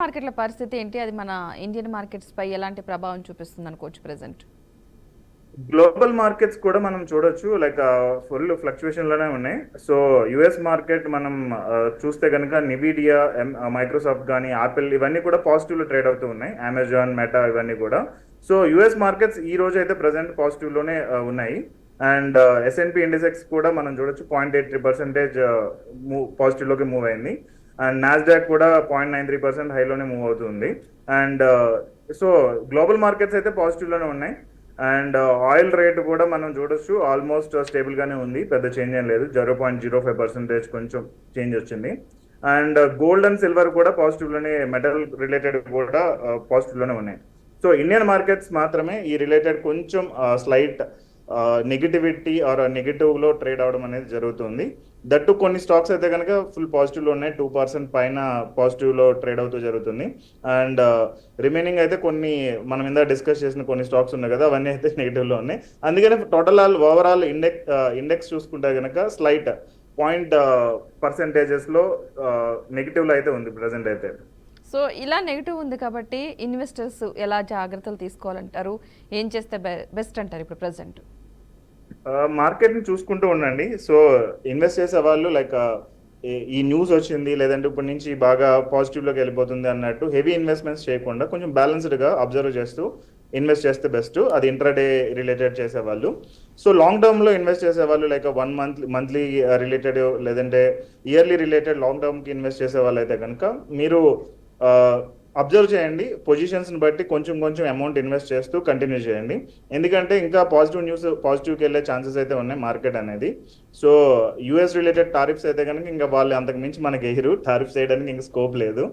మార్కెట్ల పరిస్థితి ఏంటి? అది మన ఇండియన్ మార్కెట్స్ పై ఎలాంటి ప్రభావం చూపిస్తుంది అనుకోవచ్చు ప్రెజెంట్? గ్లోబల్ మార్కెట్స్ కూడా మనం చూడొచ్చు. లైక్ ఫుల్ ఫ్లక్చుయేషన్ లోనే ఉన్నాయి. సో యుఎస్ మార్కెట్ మనం చూస్తే కనుక నివిడియా, మైక్రోసాఫ్ట్ కానీ, యాపిల్ ఇవన్నీ కూడా పాజిటివ్ లో ట్రేడ్ అవుతూ ఉన్నాయి. అమెజాన్, మెటా ఇవన్నీ కూడా. సో యుఎస్ మార్కెట్స్ ఈ రోజు అయితే ప్రెసెంట్ పాజిటివ్ లోనే ఉన్నాయి. అండ్ ఎస్ఎన్పి ఇండెక్స్ కూడా మనం చూడొచ్చు 0.83% పాజిటివ్ లోకి మూవ్ అయింది. అండ్ నాస్డాక్ కూడా 0.93% హైలోనే మూవ్ అవుతుంది. అండ్ సో గ్లోబల్ మార్కెట్స్ అయితే పాజిటివ్ లోనే ఉన్నాయి. అండ్ ఆయిల్ రేట్ కూడా మనం చూడొచ్చు, ఆల్మోస్ట్ స్టేబుల్ గానే ఉంది, పెద్ద చేంజ్ ఏం లేదు. 0.05% కొంచెం చేంజ్ వచ్చింది. అండ్ గోల్డ్ అండ్ సిల్వర్ కూడా పాజిటివ్ లోనే, మెటల్ రిలేటెడ్ కూడా పాజిటివ్ లోనే ఉన్నాయి. సో ఇండియన్ మార్కెట్స్ మాత్రమే ఈ రిలేటెడ్ కొంచెం స్లైట్ నెగిటివిటీ ఆర్ నెగిటివ్ లో ట్రేడ్ అవడం అనేది జరుగుతుంది. దట్టు కొన్ని స్టాక్స్ అయితే కనుక ఫుల్ పాజిటివ్ లో ఉన్నాయి, 2% పైన పాజిటివ్ లో ట్రేడ్ అవుతూ జరుగుతుంది. అండ్ రిమైనింగ్ అయితే కొన్ని మనం ఇందా డిస్కస్ చేసిన కొన్ని స్టాక్స్ ఉన్నాయి కదా, అవన్నీ అయితే నెగిటివ్ లో ఉన్నాయి. అందుకని టోటల్ ఓవరాల్ ఇండెక్స్ చూసుకుంటే కనుక స్లైట్ పాయింట్ పర్సెంటేజెస్ లో నెగిటివ్ లో అయితే ఉంది ప్రజెంట్ అయితే. సో ఇలా నెగిటివ్ ఉంది కాబట్టి ఇన్వెస్టర్స్ ఎలా జాగ్రత్తలు తీసుకోవాలంటారు? ఏం చేస్తే బెస్ట్ అంటారు ఇప్పుడు ప్రెసెంట్? మార్కెట్ ని చూసుకుంటూ ఉండండి. సో ఇన్వెస్ట్ చేసే వాళ్ళు లైక్ ఈ న్యూస్ వచ్చింది లేదంటే ఇప్పటి నుంచి బాగా పాజిటివ్ లోకి వెళ్ళిపోతుంది అన్నట్టు హెవీ ఇన్వెస్ట్మెంట్స్ చేయకుండా కొంచెం బ్యాలెన్స్డ్ గా అబ్జర్వ్ చేస్తూ ఇన్వెస్ట్ చేస్తే బెస్ట్. అది ఇంట్రాడే రిలేటెడ్ చేసేవాళ్ళు. సో లాంగ్ టర్మ్ లో ఇన్వెస్ట్ చేసేవాళ్ళు లైక్ మంత్లీ రిలేటెడ్ లేదంటే ఇయర్లీ రిలేటెడ్ లాంగ్ టర్మ్ కి ఇన్వెస్ట్ చేసే వాళ్ళు అయితే కనుక మీరు అబ్జర్వ్ చేయండి. పొజిషన్స్ ని బట్టి కొంచెం కొంచెం అమౌంట్ ఇన్వెస్ట్ చేస్తూ కంటిన్యూ చేయండి. ఎందుకంటే ఇంకా పాజిటివ్ న్యూస్ పాజిటివ్కి వెళ్ళే ఛాన్సెస్ అయితే ఉన్నాయి మార్కెట్ అనేది. సో యుఎస్ రిలేటెడ్ టారిఫ్స్ అయితే కనుక ఇంకా వాళ్ళు అంతకు మించి మనకి ఎహిరు, టారిఫ్స్ చేయడానికి ఇంకా స్కోప్ లేదు.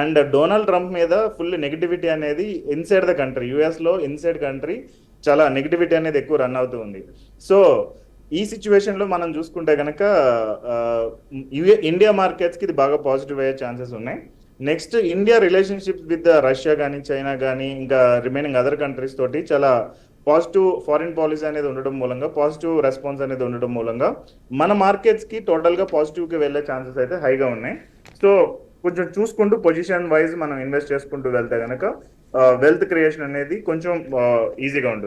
అండ్ డొనాల్డ్ ట్రంప్ మీద ఫుల్ నెగిటివిటీ అనేది ఇన్సైడ్ ద కంట్రీ, యుఎస్ లో ఇన్సైడ్ కంట్రీ చాలా నెగిటివిటీ అనేది ఎక్కువ రన్ అవుతూ ఉంది. సో ఈ సిచ్యువేషన్ లో మనం చూసుకుంటే కనుక ఇండియా మార్కెట్స్ కి ఇది బాగా పాజిటివ్ అయ్యే ఛాన్సెస్ ఉన్నాయి. Next India relationship with Russia కానీ, చైనా కానీ, ఇంకా రిమైనింగ్ అదర్ కంట్రీస్ తోటి చాలా పాజిటివ్ ఫారిన్ పాలసీ అనేది ఉండడం మూలంగా, పాజిటివ్ రెస్పాన్స్ అనేది ఉండడం మూలంగా మన మార్కెట్స్ కి టోటల్ గా పాజిటివ్ కి వెళ్ళే ఛాన్సెస్ అయితే హైగా ఉన్నాయి. సో కొంచెం చూసుకుంటూ పొజిషన్ వైజ్ మనం ఇన్వెస్ట్ చేసుకుంటూ వెళ్తే కనుక వెల్త్ క్రియేషన్ అనేది కొంచెం ఈజీగా ఉంటుంది.